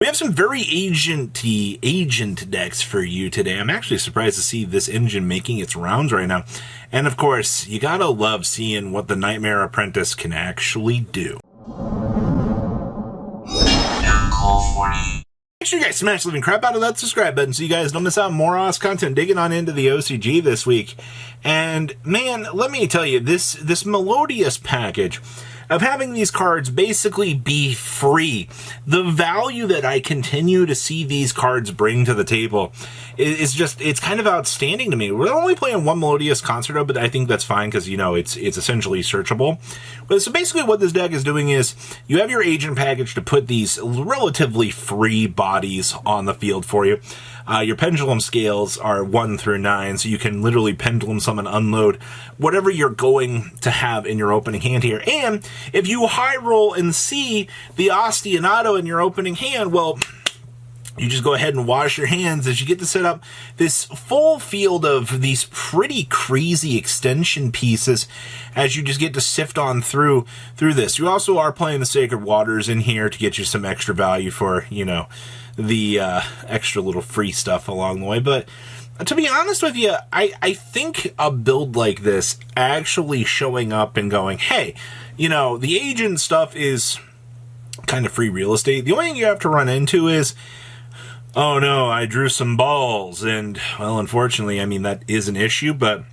We have some very agent decks for you today. I'm actually surprised to see this engine making its rounds right now. And of course, you gotta love seeing what the Nightmare Apprentice can actually do. Make sure you guys smash the living crap out of that subscribe button so you guys don't miss out on more awesome content digging on into the OCG this week. And man, let me tell you, this melodious package of having these cards basically be free, the value that I continue to see these cards bring to the table is just, it's kind of outstanding to me. We're only playing one Melodious Concerto, but I think that's fine because, you know, it's essentially searchable. But so basically what this deck is doing is you have your agent package to put these relatively free bodies on the field for you. Your pendulum scales are 1 through 9, so you can literally pendulum summon, unload whatever you're going to have in your opening hand here. And if you high roll and see the Ostinato in your opening hand, well, you just go ahead and wash your hands as you get to set up this full field of these pretty crazy extension pieces as you just get to sift on through this. You also are playing the Sacred Waters in here to get you some extra value for, you know, the extra little free stuff along the way. But to be honest with you, I think a build like this actually showing up and going, hey, you know, the agent stuff is kind of free real estate. The only thing you have to run into is, oh no, I drew some balls. And, well, unfortunately, I mean, that is an issue, but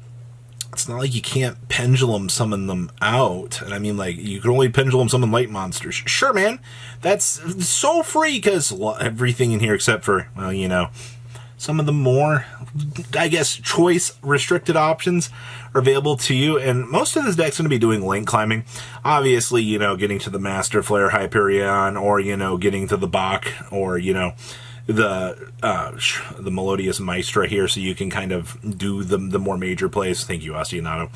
it's not like you can't pendulum summon them out. And I mean, like, you can only pendulum summon light monsters. Sure, man. That's so free because everything in here except for, well, you know, some of the more, I guess, choice restricted options are available to you. And most of this deck's going to be doing link climbing. Obviously, you know, getting to the Master Flare Hyperion, or, you know, getting to the Bach, or, you know, the Melodious Maestra here, so you can kind of do the more major plays. Thank you, Ostinato,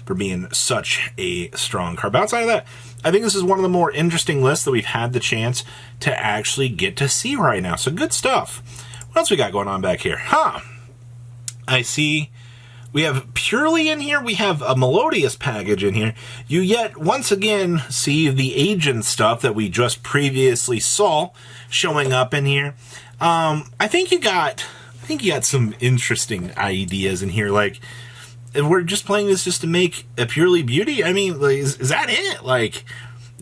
for being such a strong card. But outside of that, I think this is one of the more interesting lists that we've had the chance to actually get to see right now. So good stuff. What else we got going on back here? I see we have Purely in here. We have a Melodious package in here. You yet once again see the agent stuff that we just previously saw showing up in here. I think you got some interesting ideas in here. Like, we're just playing this just to make a Purely beauty. I mean, like, is that it? Like,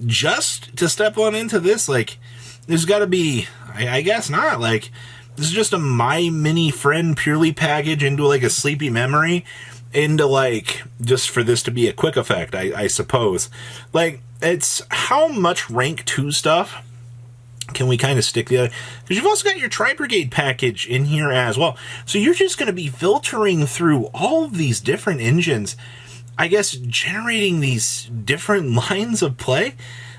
just to step on into this? Like, there's got to be. I guess not. Like, this is just a My Mini Friend Purely package into like a Sleepy Memory, into like just for this to be a quick effect. I suppose. Like, it's how much rank 2 stuff can we kind of stick together? Because you've also got your Tri-Brigade package in here as well. So you're just going to be filtering through all of these different engines, I guess, generating these different lines of play.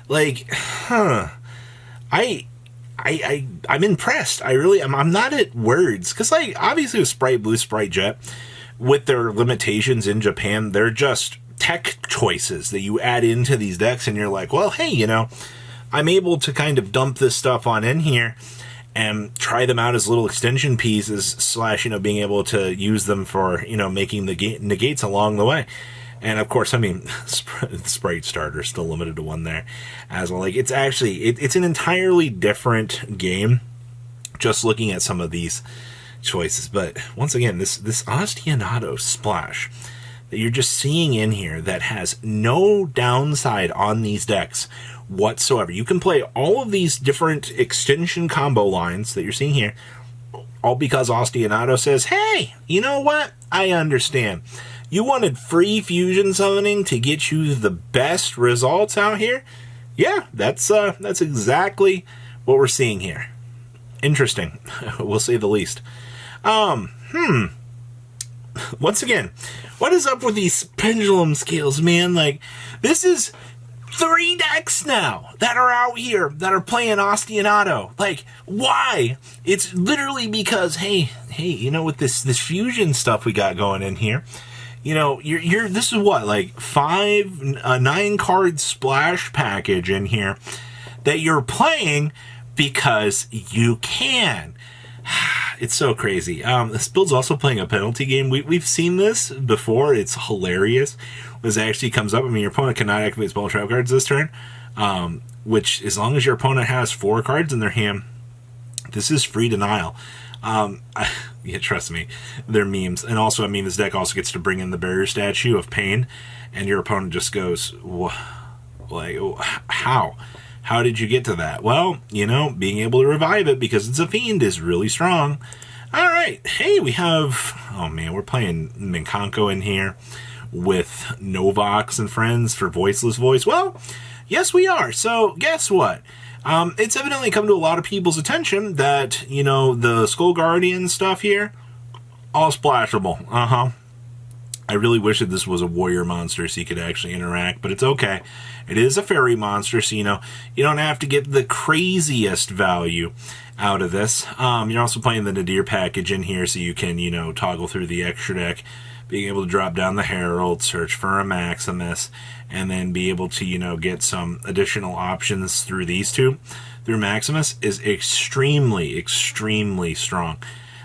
Like, I'm impressed. I really am. I'm not at words. Because, like, obviously with Sprite Blue, Sprite Jet, with their limitations in Japan, they're just tech choices that you add into these decks, and you're like, well, hey, you know, I'm able to kind of dump this stuff on in here and try them out as little extension pieces / you know, being able to use them for, you know, making the negates along the way. And of course, I mean, Sprite Starter is still limited to 1 there as well. Like, it's actually, it's an entirely different game just looking at some of these choices. But once again, this Ostinato splash that you're just seeing in here that has no downside on these decks whatsoever. You can play all of these different extension combo lines that you're seeing here, all because Ostinato says, hey, you know what? I understand. You wanted free fusion summoning to get you the best results out here? Yeah, that's exactly what we're seeing here. Interesting, we'll say the least. Once again, what is up with these pendulum scales, man? Like, this is 3 decks now that are out here that are playing Ostinato. Like, why? It's literally because, hey, you know, with this fusion stuff we got going in here, you know, this is what, like 9 card splash package in here that you're playing because you can. It's so crazy. This build's also playing a penalty game. We've seen this before. It's hilarious. This actually comes up. I mean, your opponent cannot activate spell trap cards this turn, which, as long as your opponent has 4 cards in their hand, This is free denial. Yeah, trust me, they're memes. And also, I mean, this deck also gets to bring in the barrier statue of pain, and your opponent just goes, like, how? How did you get to that? Well, you know, being able to revive it because it's a fiend is really strong. All right, hey, we have, oh man, we're playing Minkanko in here with Novox and friends for Voiceless Voice. Well, yes, we are. So, guess what? It's evidently come to a lot of people's attention that, you know, the Skull Guardian stuff here, all splashable. I really wish that this was a warrior monster so you could actually interact, but it's okay. It is a fairy monster, so, you know, you don't have to get the craziest value out of this. You're also playing the Nadir package in here, so you can, you know, toggle through the extra deck, being able to drop down the Herald, search for a Maximus, and then be able to, you know, get some additional options through these two. Through Maximus is extremely, extremely strong.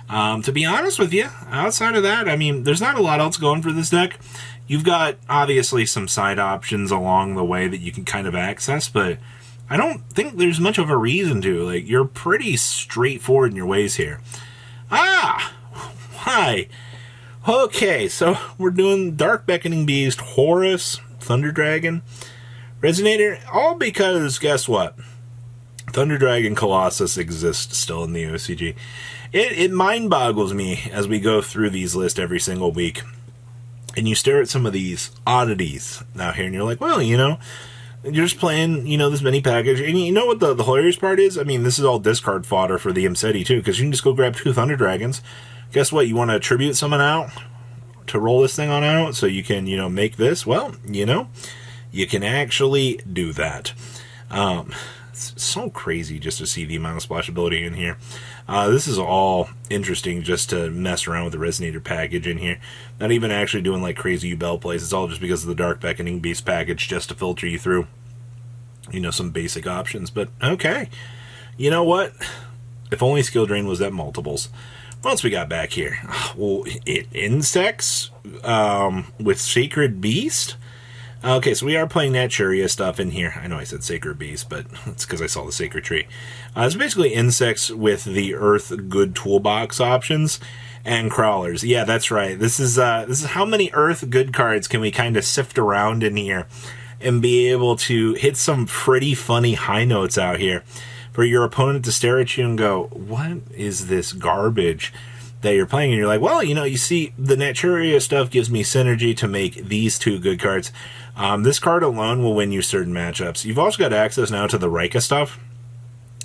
To be honest with you, outside of that, I mean, there's not a lot else going for this deck. You've got, obviously, some side options along the way that you can kind of access, but I don't think there's much of a reason to. Like, you're pretty straightforward in your ways here. Hi. Okay, so we're doing Dark Beckoning Beast, Horus, Thunder Dragon, Resonator, all because, guess what? Thunder Dragon Colossus exists still in the OCG. It mind boggles me as we go through these lists every single week. And you stare at some of these oddities out here, and you're like, well, you know, you're just playing, you know, this mini package. And you know what the hilarious part is? I mean, this is all discard fodder for the Imseti, too, because you can just go grab 2 Thunder Dragons. Guess what? You want to attribute someone out to roll this thing on out so you can, you know, make this? Well, you know, you can actually do that. It's so crazy just to see the amount of splashability in here. This is all interesting just to mess around with the Resonator package in here. Not even actually doing like crazy Ubel plays. It's all just because of the Dark Beckoning Beast package just to filter you through, you know, some basic options. But okay, you know what? If only Skill Drain was at multiples. What else we got back here? Well, insects with Sacred Beast. Okay, so we are playing Naturia stuff in here. I know I said Sacred Beast, but it's because I saw the Sacred Tree. It's basically insects with the Earth Good Toolbox options and crawlers. Yeah, that's right. This is how many Earth Good cards can we kind of sift around in here and be able to hit some pretty funny high notes out here for your opponent to stare at you and go, what is this garbage that you're playing? And you're like, well, you know, you see, the Naturia stuff gives me synergy to make these 2 good cards. This card alone will win you certain matchups. You've also got access now to the Rika stuff.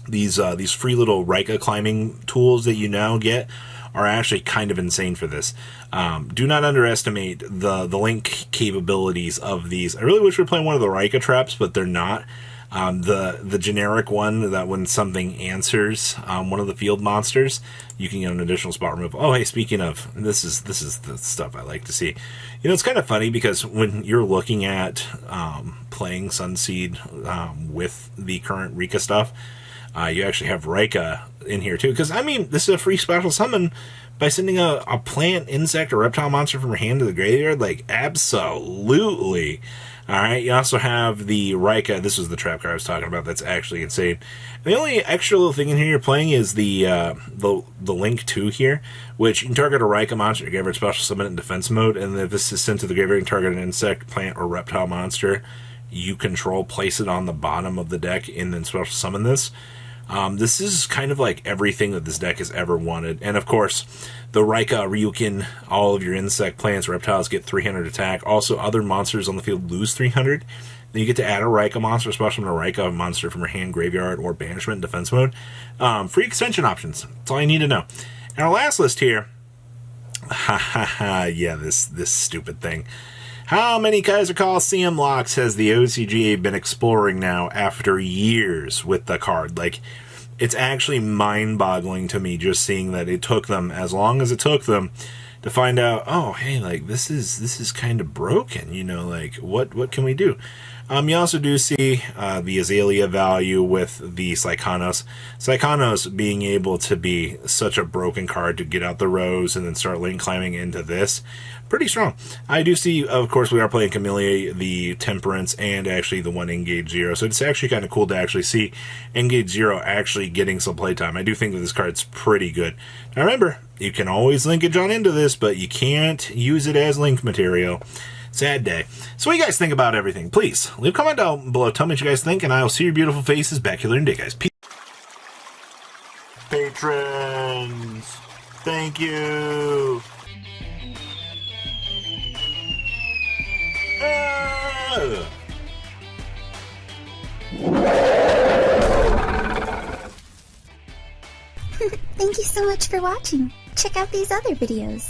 These free little Rika climbing tools that you now get are actually kind of insane for this. Do not underestimate the link capabilities of these. I really wish we were playing one of the Rika traps, but they're not. The generic one that when something answers one of the field monsters, you can get an additional spot removal. Oh, hey, speaking of, this is the stuff I like to see. You know, it's kind of funny because when you're looking at playing Sunseed with the current Rika stuff, you actually have Rika in here too. Because, I mean, this is a free special summon by sending a plant, insect, or reptile monster from your hand to the graveyard. Like, absolutely. Alright, you also have the Rika. This was the trap card I was talking about. That's actually insane. The only extra little thing in here you're playing is the Link 2 here, which you can target a Rika monster to graveyard special summon it in defense mode, and if this is sent to the graveyard, you can target an insect, plant, or reptile monster you control, place it on the bottom of the deck, and then special summon this. This is kind of like everything that this deck has ever wanted. And of course, the Rika, Ryukin, all of your insect, plants, reptiles get 300 attack. Also, other monsters on the field lose 300. Then you get to add a Rika monster, especially a Rika monster from your hand, graveyard, or banishment in defense mode. Free extension options. That's all you need to know. And our last list here, yeah, this stupid thing. How many Kaiser Coliseum locks has the OCG been exploring now after years with the card? Like, it's actually mind-boggling to me just seeing that it took them as long as it took them to find out, oh, hey, like, this is kind of broken, you know, like, what can we do? You also do see the Azalea value with the Psychonos. Psychonos being able to be such a broken card to get out the rows and then start lane climbing into this. Pretty strong. I do see, of course, we are playing Camellia, the Temperance, and actually the one Engage Zero. So it's actually kind of cool to actually see Engage Zero actually getting some playtime. I do think that this card's pretty good. Now remember, you can always linkage on into this, but you can't use it as link material. Sad day. So what do you guys think about everything? Please, leave a comment down below. Tell me what you guys think, and I will see your beautiful faces back here later in the day, guys. Peace. Patrons, thank you. Thank you so much for watching. Check out these other videos.